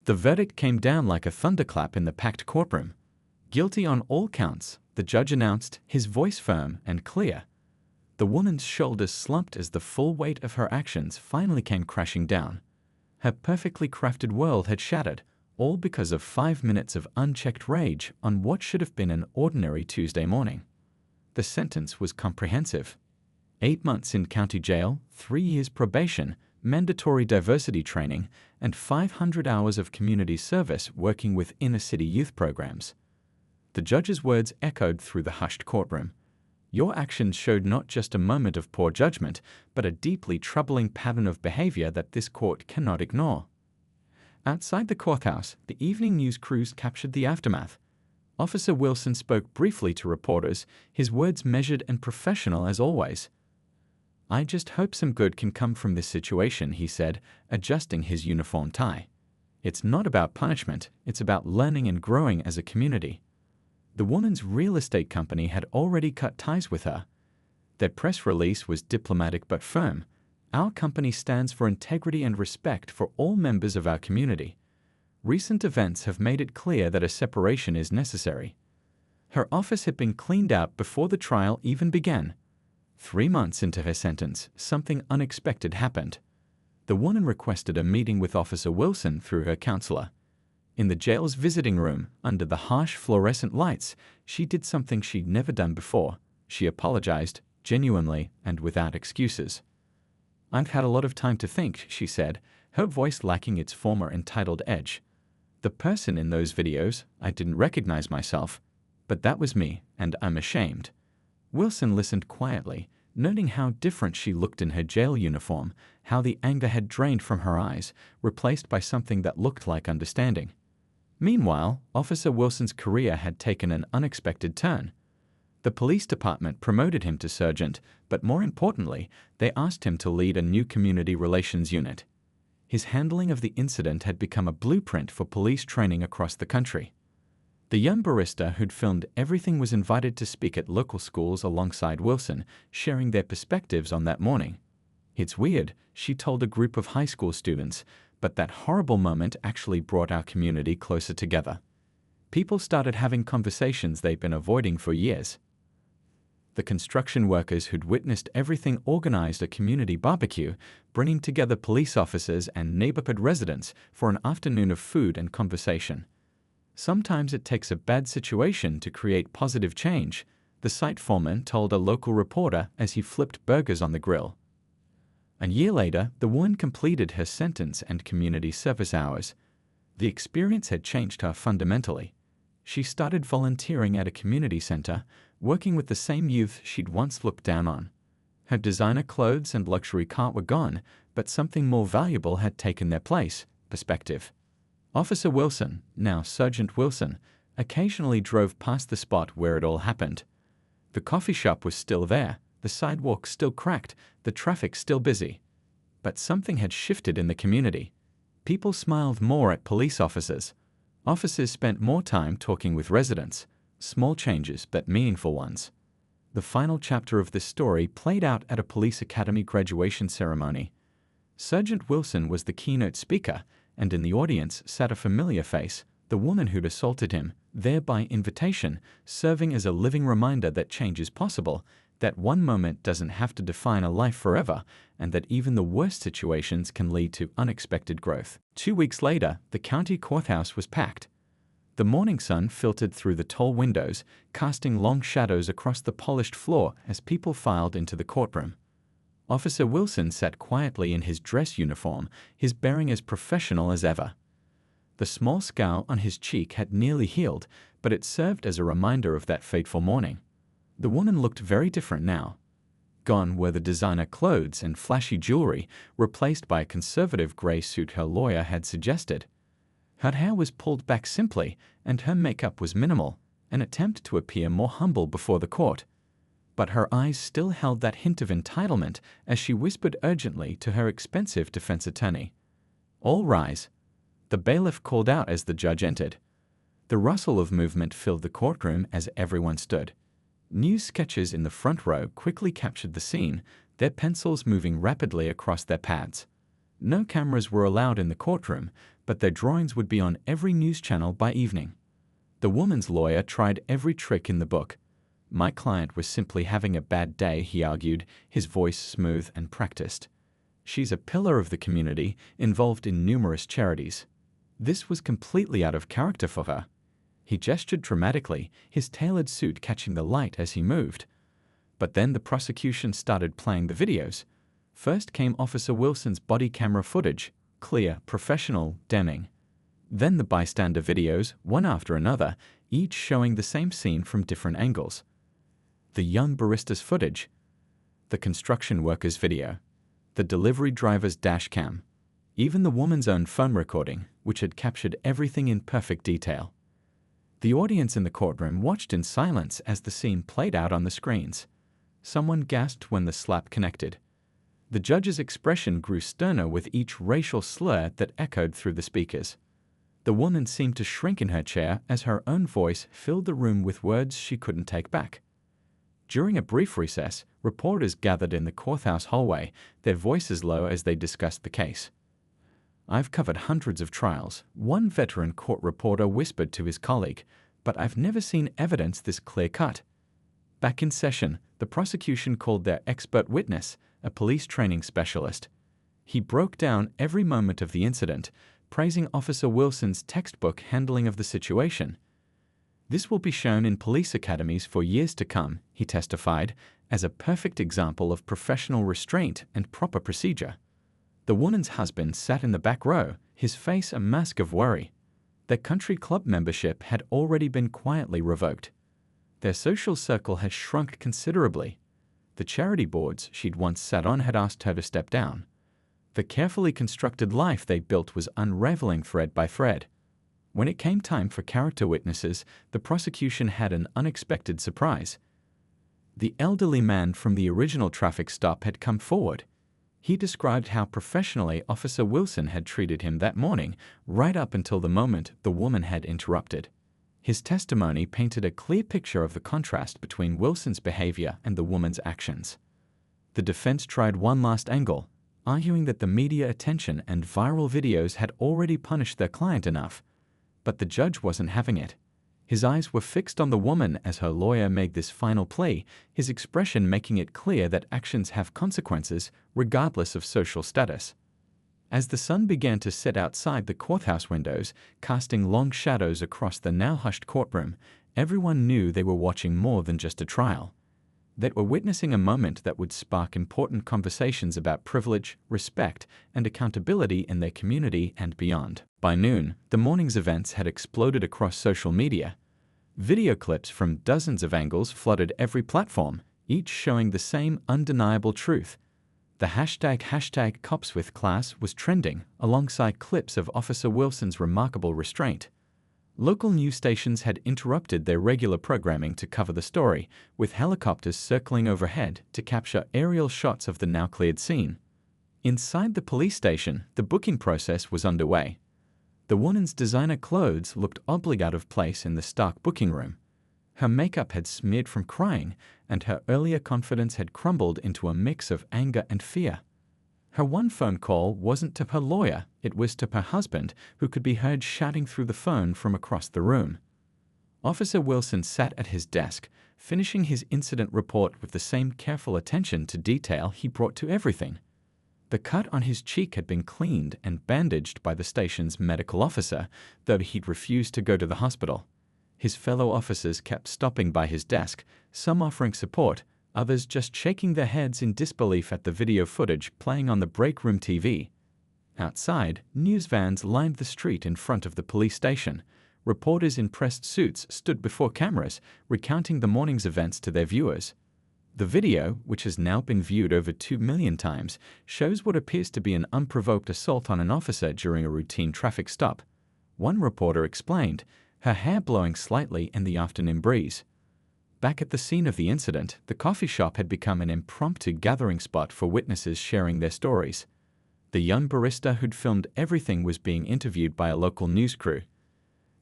The verdict came down like a thunderclap in the packed courtroom. Guilty on all counts, the judge announced, his voice firm and clear. The woman's shoulders slumped as the full weight of her actions finally came crashing down. Her perfectly crafted world had shattered, all because of 5 minutes of unchecked rage on what should have been an ordinary Tuesday morning. The sentence was comprehensive. 8 months in county jail, 3 years probation, mandatory diversity training, and 500 hours of community service working with inner-city youth programs. The judge's words echoed through the hushed courtroom. Your actions showed not just a moment of poor judgment, but a deeply troubling pattern of behavior that this court cannot ignore. Outside the courthouse, the evening news crews captured the aftermath. Officer Wilson spoke briefly to reporters, his words measured and professional as always. "I just hope some good can come from this situation," he said, adjusting his uniform tie. "It's not about punishment, it's about learning and growing as a community." The woman's real estate company had already cut ties with her. Their press release was diplomatic but firm. "Our company stands for integrity and respect for all members of our community. Recent events have made it clear that a separation is necessary." Her office had been cleaned out before the trial even began. 3 months into her sentence, something unexpected happened. The woman requested a meeting with Officer Wilson through her counselor. In the jail's visiting room, under the harsh fluorescent lights, she did something she'd never done before. She apologized, genuinely and without excuses. "I've had a lot of time to think," she said, her voice lacking its former entitled edge. "The person in those videos, I didn't recognize myself. But that was me, and I'm ashamed." Wilson listened quietly, noting how different she looked in her jail uniform, how the anger had drained from her eyes, replaced by something that looked like understanding. Meanwhile, Officer Wilson's career had taken an unexpected turn. The police department promoted him to sergeant, but more importantly, they asked him to lead a new community relations unit. His handling of the incident had become a blueprint for police training across the country. The young barista who'd filmed everything was invited to speak at local schools alongside Wilson, sharing their perspectives on that morning. "It's weird," she told a group of high school students, "but that horrible moment actually brought our community closer together. People started having conversations they'd been avoiding for years." The construction workers who'd witnessed everything organized a community barbecue, bringing together police officers and neighborhood residents for an afternoon of food and conversation. "Sometimes it takes a bad situation to create positive change," the site foreman told a local reporter as he flipped burgers on the grill. A year later, the woman completed her sentence and community service hours. The experience had changed her fundamentally. She started volunteering at a community center, working with the same youth she'd once looked down on. Her designer clothes and luxury car were gone, but something more valuable had taken their place: perspective. Officer Wilson, now Sergeant Wilson, occasionally drove past the spot where it all happened. The coffee shop was still there, the sidewalk still cracked, the traffic still busy. But something had shifted in the community. People smiled more at police officers. Officers spent more time talking with residents. Small changes, but meaningful ones. The final chapter of this story played out at a police academy graduation ceremony. Sergeant Wilson was the keynote speaker, and in the audience sat a familiar face, the woman who'd assaulted him, there by invitation, serving as a living reminder that change is possible, that one moment doesn't have to define a life forever, and that even the worst situations can lead to unexpected growth. 2 weeks later, the county courthouse was packed. The morning sun filtered through the tall windows, casting long shadows across the polished floor as people filed into the courtroom. Officer Wilson sat quietly in his dress uniform, his bearing as professional as ever. The small scowl on his cheek had nearly healed, but it served as a reminder of that fateful morning. The woman looked very different now. Gone were the designer clothes and flashy jewelry, replaced by a conservative gray suit her lawyer had suggested. Her hair was pulled back simply, and her makeup was minimal, an attempt to appear more humble before the court. But her eyes still held that hint of entitlement as she whispered urgently to her expensive defense attorney. "All rise." The bailiff called out as the judge entered. The rustle of movement filled the courtroom as everyone stood. News sketchers in the front row quickly captured the scene, their pencils moving rapidly across their pads. No cameras were allowed in the courtroom, but their drawings would be on every news channel by evening. The woman's lawyer tried every trick in the book. My client was simply having a bad day, he argued, his voice smooth and practiced. She's a pillar of the community, involved in numerous charities. This was completely out of character for her. He gestured dramatically, his tailored suit catching the light as he moved. But then the prosecution started playing the videos. First came Officer Wilson's body camera footage, clear, professional, damning. Then the bystander videos, one after another, each showing the same scene from different angles. The young barista's footage, the construction worker's video, the delivery driver's dash cam, even the woman's own phone recording, which had captured everything in perfect detail. The audience in the courtroom watched in silence as the scene played out on the screens. Someone gasped when the slap connected. The judge's expression grew sterner with each racial slur that echoed through the speakers. The woman seemed to shrink in her chair as her own voice filled the room with words she couldn't take back. During a brief recess, reporters gathered in the courthouse hallway, their voices low as they discussed the case. "I've covered hundreds of trials," one veteran court reporter whispered to his colleague, "but I've never seen evidence this clear-cut." Back in session, the prosecution called their expert witness, a police training specialist. He broke down every moment of the incident, praising Officer Wilson's textbook handling of the situation. "This will be shown in police academies for years to come," he testified, as a perfect example of professional restraint and proper procedure. The woman's husband sat in the back row, his face a mask of worry. Their country club membership had already been quietly revoked. Their social circle had shrunk considerably. The charity boards she'd once sat on had asked her to step down. The carefully constructed life they built was unraveling thread by thread. When it came time for character witnesses, the prosecution had an unexpected surprise. The elderly man from the original traffic stop had come forward. He described how professionally Officer Wilson had treated him that morning, right up until the moment the woman had interrupted. His testimony painted a clear picture of the contrast between Wilson's behavior and the woman's actions. The defense tried one last angle, arguing that the media attention and viral videos had already punished their client enough. But the judge wasn't having it. His eyes were fixed on the woman as her lawyer made this final plea, his expression making it clear that actions have consequences regardless of social status. As the sun began to set outside the courthouse windows, casting long shadows across the now hushed courtroom, everyone knew they were watching more than just a trial. They were witnessing a moment that would spark important conversations about privilege, respect, and accountability in their community and beyond. By noon, the morning's events had exploded across social media. Video clips from dozens of angles flooded every platform, each showing the same undeniable truth. The hashtag Cops with Class was trending, alongside clips of Officer Wilson's remarkable restraint. Local news stations had interrupted their regular programming to cover the story, with helicopters circling overhead to capture aerial shots of the now cleared scene. Inside the police station, the booking process was underway. The woman's designer clothes looked oddly out of place in the stark booking room. Her makeup had smeared from crying, and her earlier confidence had crumbled into a mix of anger and fear. Her one phone call wasn't to her lawyer, it was to her husband, who could be heard shouting through the phone from across the room. Officer Wilson sat at his desk, finishing his incident report with the same careful attention to detail he brought to everything. The cut on his cheek had been cleaned and bandaged by the station's medical officer, though he'd refused to go to the hospital. His fellow officers kept stopping by his desk, some offering support, others just shaking their heads in disbelief at the video footage playing on the break room TV. Outside, news vans lined the street in front of the police station. Reporters in pressed suits stood before cameras, recounting the morning's events to their viewers. The video, which has now been viewed over 2 million times, shows what appears to be an unprovoked assault on an officer during a routine traffic stop. One reporter explained, her hair blowing slightly in the afternoon breeze. Back at the scene of the incident, the coffee shop had become an impromptu gathering spot for witnesses sharing their stories. The young barista who'd filmed everything was being interviewed by a local news crew.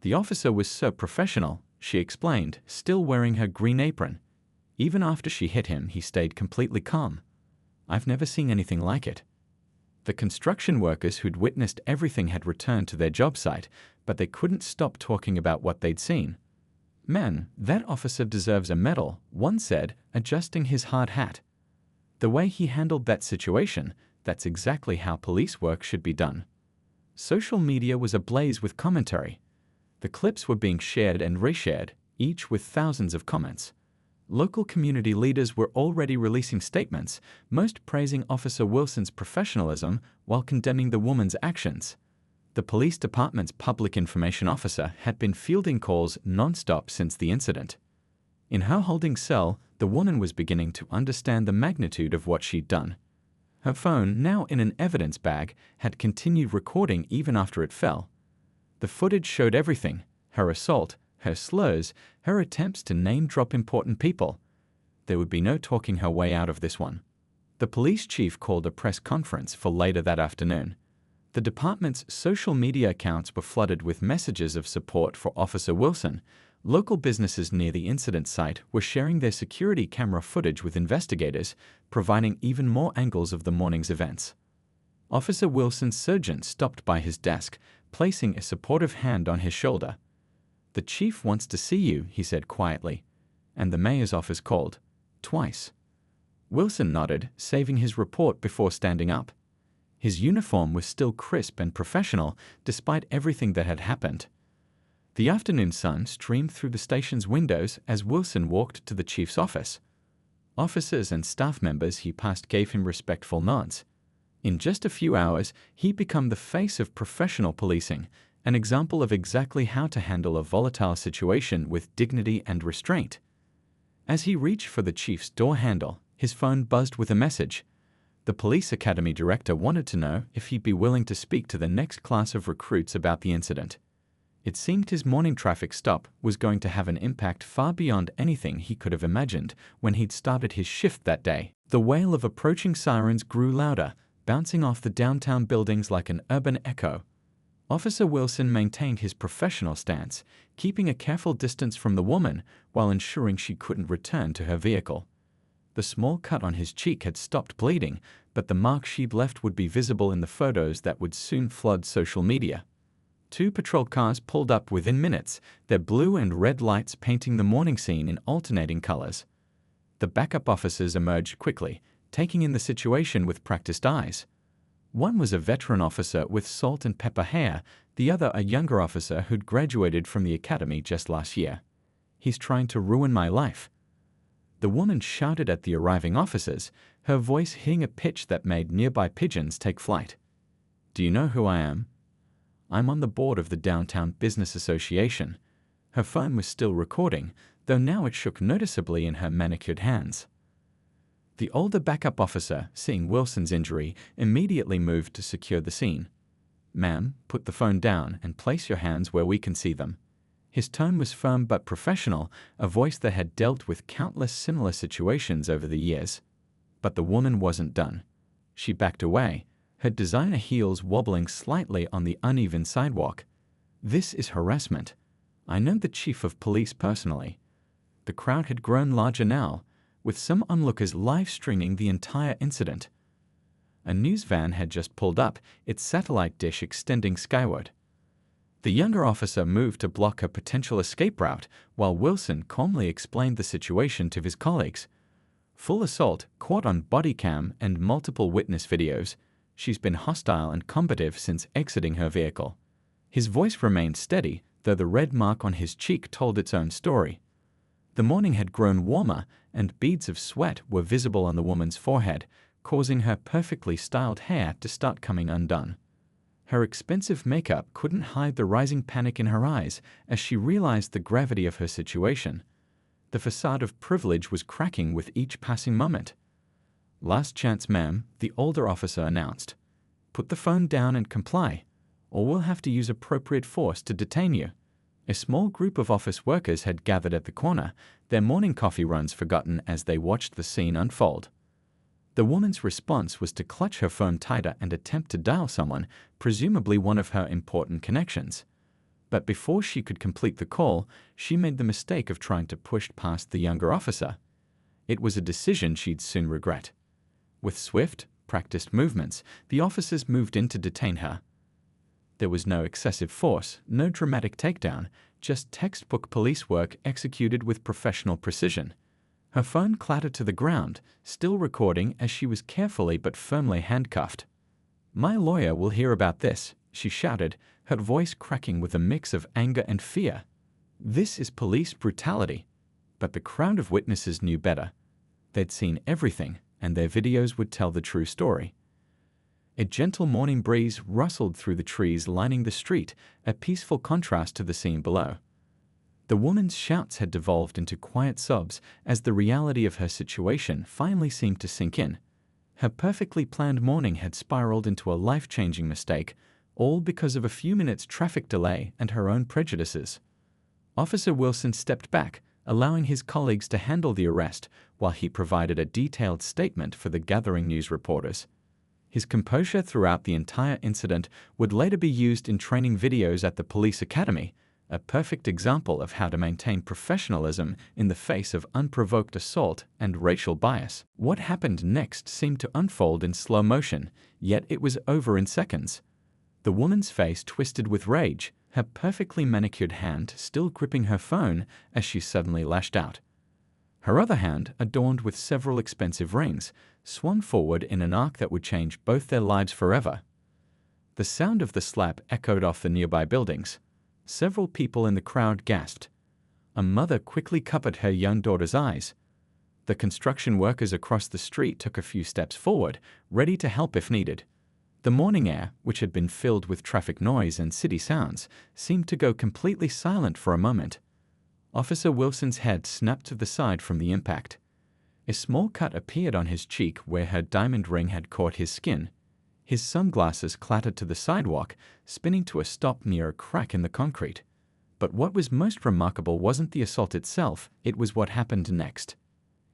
The officer was so professional, she explained, still wearing her green apron. Even after she hit him, he stayed completely calm. "I've never seen anything like it." The construction workers who'd witnessed everything had returned to their job site, but they couldn't stop talking about what they'd seen. "Man, that officer deserves a medal," one said, adjusting his hard hat. "The way he handled that situation, that's exactly how police work should be done." Social media was ablaze with commentary. The clips were being shared and reshared, each with thousands of comments. Local community leaders were already releasing statements, most praising Officer Wilson's professionalism while condemning the woman's actions. The police department's public information officer had been fielding calls non-stop since the incident. In her holding cell, the woman was beginning to understand the magnitude of what she'd done. Her phone, now in an evidence bag, had continued recording even after it fell. The footage showed everything: her assault, her slurs, her attempts to name-drop important people. There would be no talking her way out of this one. The police chief called a press conference for later that afternoon. The department's social media accounts were flooded with messages of support for Officer Wilson. Local businesses near the incident site were sharing their security camera footage with investigators, providing even more angles of the morning's events. Officer Wilson's sergeant stopped by his desk, placing a supportive hand on his shoulder. "The chief wants to see you," he said quietly. "And the mayor's office called. Twice." Wilson nodded, saving his report before standing up. His uniform was still crisp and professional, despite everything that had happened. The afternoon sun streamed through the station's windows as Wilson walked to the chief's office. Officers and staff members he passed gave him respectful nods. In just a few hours, he'd become the face of professional policing, an example of exactly how to handle a volatile situation with dignity and restraint. As he reached for the chief's door handle, his phone buzzed with a message. The police academy director wanted to know if he'd be willing to speak to the next class of recruits about the incident. It seemed his morning traffic stop was going to have an impact far beyond anything he could have imagined when he'd started his shift that day. The wail of approaching sirens grew louder, bouncing off the downtown buildings like an urban echo. Officer Wilson maintained his professional stance, keeping a careful distance from the woman while ensuring she couldn't return to her vehicle. The small cut on his cheek had stopped bleeding, but the mark she'd left would be visible in the photos that would soon flood social media. 2 patrol cars pulled up within minutes, their blue and red lights painting the morning scene in alternating colors. The backup officers emerged quickly, taking in the situation with practiced eyes. One was a veteran officer with salt and pepper hair, the other a younger officer who'd graduated from the academy just last year. "He's trying to ruin my life." The woman shouted at the arriving officers, her voice hitting a pitch that made nearby pigeons take flight. "Do you know who I am? I'm on the board of the Downtown Business Association." Her phone was still recording, though now it shook noticeably in her manicured hands. The older backup officer, seeing Wilson's injury, immediately moved to secure the scene. "Ma'am, put the phone down and place your hands where we can see them." His tone was firm but professional, a voice that had dealt with countless similar situations over the years. But the woman wasn't done. She backed away, her designer heels wobbling slightly on the uneven sidewalk. "This is harassment. I know the chief of police personally." The crowd had grown larger now, with some onlookers live-streaming the entire incident. A news van had just pulled up, its satellite dish extending skyward. The younger officer moved to block her potential escape route, while Wilson calmly explained the situation to his colleagues. "Full assault, caught on body cam and multiple witness videos. She's been hostile and combative since exiting her vehicle." His voice remained steady, though the red mark on his cheek told its own story. The morning had grown warmer, and beads of sweat were visible on the woman's forehead, causing her perfectly styled hair to start coming undone. Her expensive makeup couldn't hide the rising panic in her eyes as she realized the gravity of her situation. The facade of privilege was cracking with each passing moment. "Last chance, ma'am," the older officer announced. "Put the phone down and comply, or we'll have to use appropriate force to detain you." A small group of office workers had gathered at the corner, their morning coffee runs forgotten as they watched the scene unfold. The woman's response was to clutch her phone tighter and attempt to dial someone, presumably one of her important connections. But before she could complete the call, she made the mistake of trying to push past the younger officer. It was a decision she'd soon regret. With swift, practiced movements, the officers moved in to detain her. There was no excessive force, no dramatic takedown, just textbook police work executed with professional precision. Her phone clattered to the ground, still recording as she was carefully but firmly handcuffed. "My lawyer will hear about this," she shouted, her voice cracking with a mix of anger and fear. This is police brutality. But the crowd of witnesses knew better. They'd seen everything, and their videos would tell the true story. A gentle morning breeze rustled through the trees lining the street, a peaceful contrast to the scene below. The woman's shouts had devolved into quiet sobs as the reality of her situation finally seemed to sink in. Her perfectly planned morning had spiraled into a life-changing mistake, all because of a few minutes' traffic delay and her own prejudices. Officer Wilson stepped back, allowing his colleagues to handle the arrest while he provided a detailed statement for the gathering news reporters. His composure throughout the entire incident would later be used in training videos at the police academy, a perfect example of how to maintain professionalism in the face of unprovoked assault and racial bias. What happened next seemed to unfold in slow motion, yet it was over in seconds. The woman's face twisted with rage, her perfectly manicured hand still gripping her phone as she suddenly lashed out. Her other hand, adorned with several expensive rings, swung forward in an arc that would change both their lives forever. The sound of the slap echoed off the nearby buildings. Several people in the crowd gasped. A mother quickly covered her young daughter's eyes. The construction workers across the street took a few steps forward, ready to help if needed. The morning air, which had been filled with traffic noise and city sounds, seemed to go completely silent for a moment. Officer Wilson's head snapped to the side from the impact. A small cut appeared on his cheek where her diamond ring had caught his skin. His sunglasses clattered to the sidewalk, spinning to a stop near a crack in the concrete. But what was most remarkable wasn't the assault itself, it was what happened next.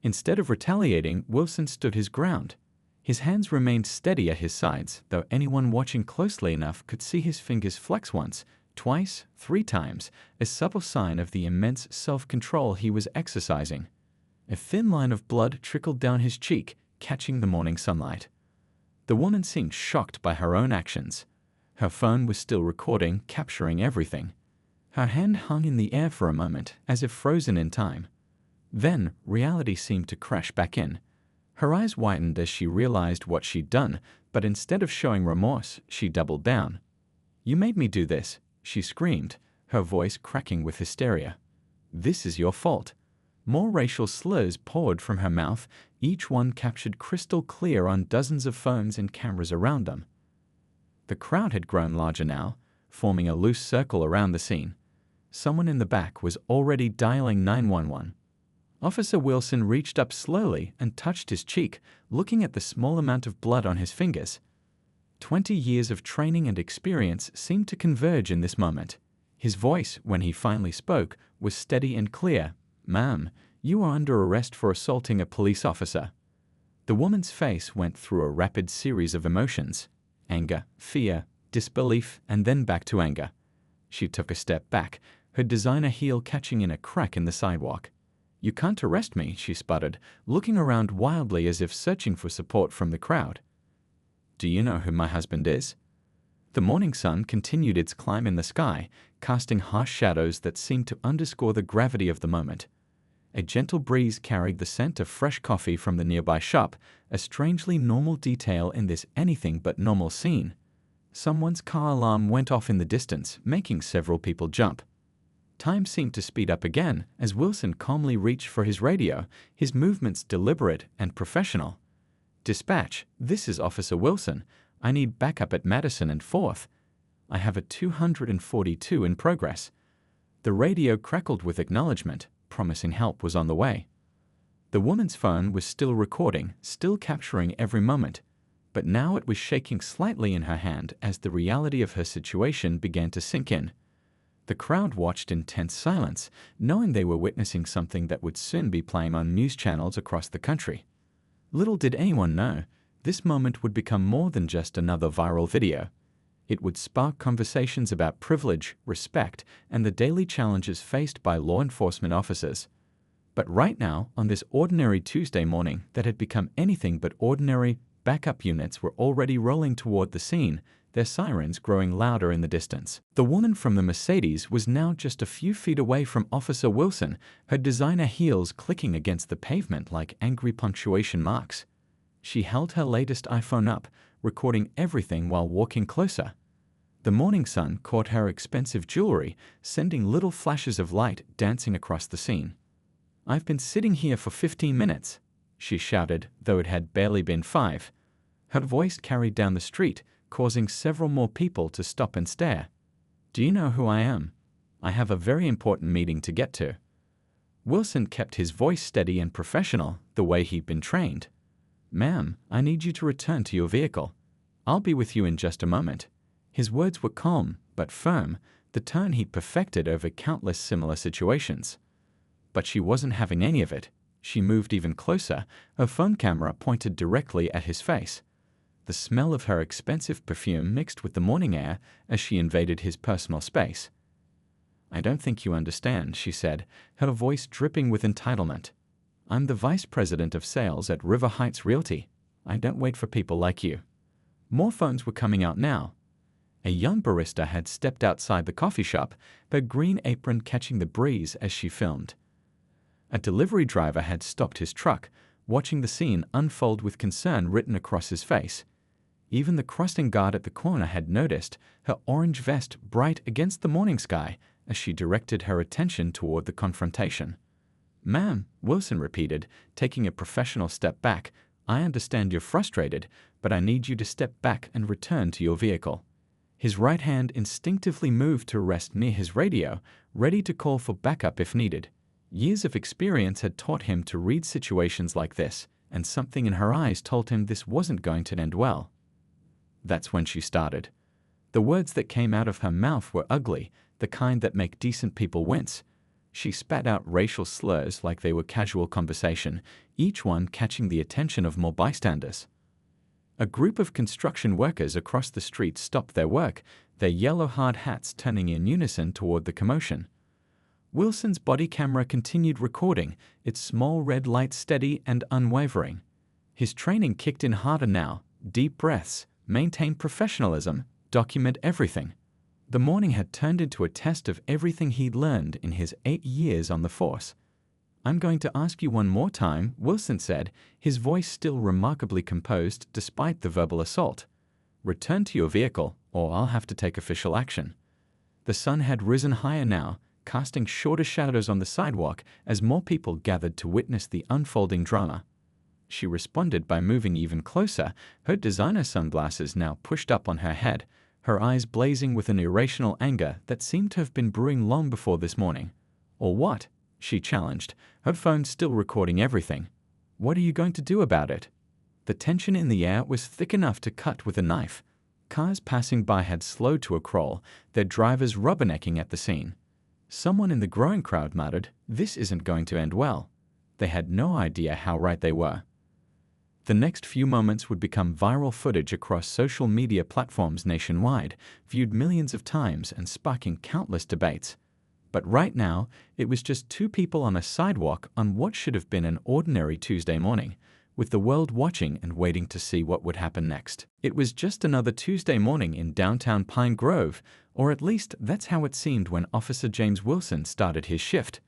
Instead of retaliating, Wilson stood his ground. His hands remained steady at his sides, though anyone watching closely enough could see his fingers flex once, twice, 3 times, a subtle sign of the immense self-control he was exercising. A thin line of blood trickled down his cheek, catching the morning sunlight. The woman seemed shocked by her own actions. Her phone was still recording, capturing everything. Her hand hung in the air for a moment, as if frozen in time. Then, reality seemed to crash back in. Her eyes widened as she realized what she'd done, but instead of showing remorse, she doubled down. "You made me do this," she screamed, her voice cracking with hysteria. "This is your fault." More racial slurs poured from her mouth, each one captured crystal clear on dozens of phones and cameras around them. The crowd had grown larger now, forming a loose circle around the scene. Someone in the back was already dialing 911. Officer Wilson reached up slowly and touched his cheek, looking at the small amount of blood on his fingers. 20 years of training and experience seemed to converge in this moment. His voice, when he finally spoke, was steady and clear. "Ma'am, you are under arrest for assaulting a police officer." The woman's face went through a rapid series of emotions: anger, fear, disbelief, and then back to anger. She took a step back, her designer heel catching in a crack in the sidewalk. "You can't arrest me," she sputtered, looking around wildly as if searching for support from the crowd. "Do you know who my husband is?" The morning sun continued its climb in the sky, casting harsh shadows that seemed to underscore the gravity of the moment. A gentle breeze carried the scent of fresh coffee from the nearby shop, a strangely normal detail in this anything but normal scene. Someone's car alarm went off in the distance, making several people jump. Time seemed to speed up again as Wilson calmly reached for his radio, his movements deliberate and professional. "Dispatch, this is Officer Wilson. I need backup at Madison and 4th. I have a 242 in progress." The radio crackled with acknowledgement, promising help was on the way. The woman's phone was still recording, still capturing every moment, but now it was shaking slightly in her hand as the reality of her situation began to sink in. The crowd watched in tense silence, knowing they were witnessing something that would soon be playing on news channels across the country. Little did anyone know, this moment would become more than just another viral video. It would spark conversations about privilege, respect, and the daily challenges faced by law enforcement officers. But right now, on this ordinary Tuesday morning that had become anything but ordinary, Backup units were already rolling toward the scene, their sirens growing louder in the distance. The woman from the Mercedes was now just a few feet away from Officer Wilson, her designer heels clicking against the pavement like angry punctuation marks. She held her latest iPhone up, recording everything while walking closer. The morning sun caught her expensive jewelry, sending little flashes of light dancing across the scene. "I've been sitting here for 15 minutes, she shouted, though it had barely been 5. Her voice carried down the street, causing several more people to stop and stare. "Do you know who I am? I have a very important meeting to get to." Wilson kept his voice steady and professional, the way he'd been trained. "Ma'am, I need you to return to your vehicle. I'll be with you in just a moment." His words were calm, but firm, the tone he'd perfected over countless similar situations. But she wasn't having any of it. She moved even closer, her phone camera pointed directly at his face. The smell of her expensive perfume mixed with the morning air as she invaded his personal space. "I don't think you understand," she said, her voice dripping with entitlement. "I'm the vice president of sales at River Heights Realty. I don't wait for people like you." More phones were coming out now. A young barista had stepped outside the coffee shop, her green apron catching the breeze as she filmed. A delivery driver had stopped his truck, watching the scene unfold with concern written across his face. Even the crossing guard at the corner had noticed, her orange vest bright against the morning sky as she directed her attention toward the confrontation. "Ma'am," Wilson repeated, taking a professional step back, "I understand you're frustrated, but I need you to step back and return to your vehicle." His right hand instinctively moved to rest near his radio, ready to call for backup if needed. Years of experience had taught him to read situations like this, and something in her eyes told him this wasn't going to end well. That's when she started. The words that came out of her mouth were ugly, the kind that make decent people wince. She spat out racial slurs like they were casual conversation, each one catching the attention of more bystanders. A group of construction workers across the street stopped their work, their yellow hard hats turning in unison toward the commotion. Wilson's body camera continued recording, its small red light steady and unwavering. His training kicked in harder now, deep breaths, maintain professionalism, document everything. The morning had turned into a test of everything he'd learned in his 8 years on the force. "I'm going to ask you one more time," Wilson said, his voice still remarkably composed despite the verbal assault. "Return to your vehicle, or I'll have to take official action." The sun had risen higher now, casting shorter shadows on the sidewalk as more people gathered to witness the unfolding drama. She responded by moving even closer, her designer sunglasses now pushed up on her head, her eyes blazing with an irrational anger that seemed to have been brewing long before this morning. "Or what?" she challenged, her phone still recording everything. "What are you going to do about it?" The tension in the air was thick enough to cut with a knife. Cars passing by had slowed to a crawl, their drivers rubbernecking at the scene. Someone in the growing crowd muttered, "This isn't going to end well." They had no idea how right they were. The next few moments would become viral footage across social media platforms nationwide, viewed millions of times and sparking countless debates. But right now, it was just two people on a sidewalk on what should have been an ordinary Tuesday morning, with the world watching and waiting to see what would happen next. It was just another Tuesday morning in downtown Pine Grove, or at least that's how it seemed when Officer James Wilson started his shift.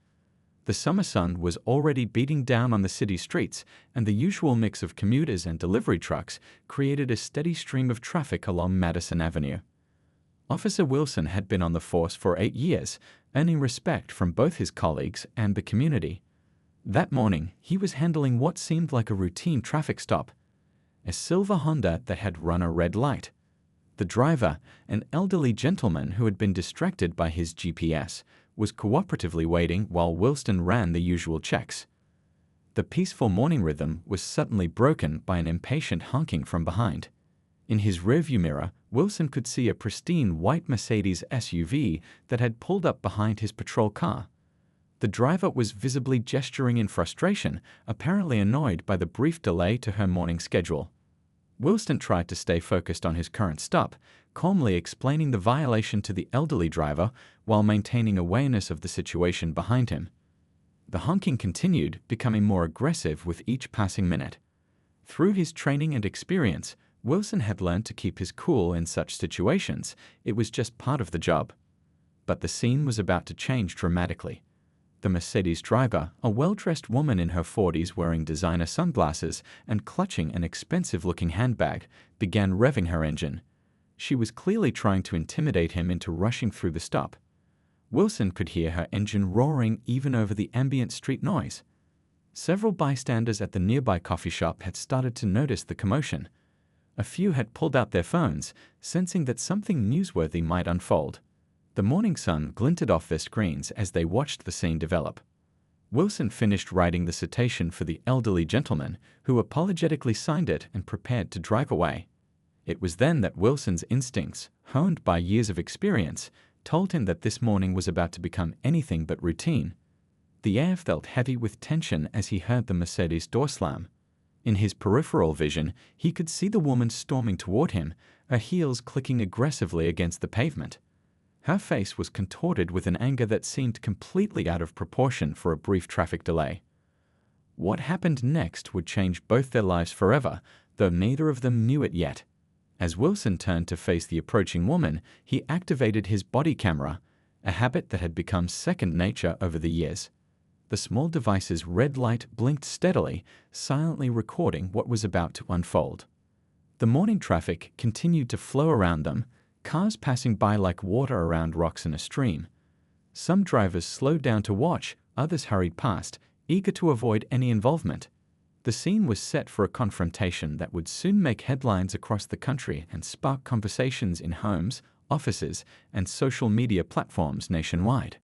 The summer sun was already beating down on the city streets, and the usual mix of commuters and delivery trucks created a steady stream of traffic along Madison Avenue. Officer Wilson had been on the force for 8 years, earning respect from both his colleagues and the community. That morning, he was handling what seemed like a routine traffic stop, a silver Honda that had run a red light. The driver, an elderly gentleman who had been distracted by his GPS, was cooperatively waiting while Wilson ran the usual checks. The peaceful morning rhythm was suddenly broken by an impatient honking from behind. In his rearview mirror, Wilson could see a pristine white Mercedes SUV that had pulled up behind his patrol car. The driver was visibly gesturing in frustration, apparently annoyed by the brief delay to her morning schedule. Wilson tried to stay focused on his current stop, calmly explaining the violation to the elderly driver while maintaining awareness of the situation behind him. The honking continued, becoming more aggressive with each passing minute. Through his training and experience, Wilson had learned to keep his cool in such situations. It was just part of the job. But the scene was about to change dramatically. The Mercedes driver, a well-dressed woman in her 40s wearing designer sunglasses and clutching an expensive-looking handbag, began revving her engine. She was clearly trying to intimidate him into rushing through the stop. Wilson could hear her engine roaring even over the ambient street noise. Several bystanders at the nearby coffee shop had started to notice the commotion. A few had pulled out their phones, sensing that something newsworthy might unfold. The morning sun glinted off their screens as they watched the scene develop. Wilson finished writing the citation for the elderly gentleman, who apologetically signed it and prepared to drive away. It was then that Wilson's instincts, honed by years of experience, told him that this morning was about to become anything but routine. The air felt heavy with tension as he heard the Mercedes door slam. In his peripheral vision, he could see the woman storming toward him, her heels clicking aggressively against the pavement. Her face was contorted with an anger that seemed completely out of proportion for a brief traffic delay. What happened next would change both their lives forever, though neither of them knew it yet. As Wilson turned to face the approaching woman, he activated his body camera, a habit that had become second nature over the years. The small device's red light blinked steadily, silently recording what was about to unfold. The morning traffic continued to flow around them, cars passing by like water around rocks in a stream. Some drivers slowed down to watch, others hurried past, eager to avoid any involvement. The scene was set for a confrontation that would soon make headlines across the country and spark conversations in homes, offices, and social media platforms nationwide.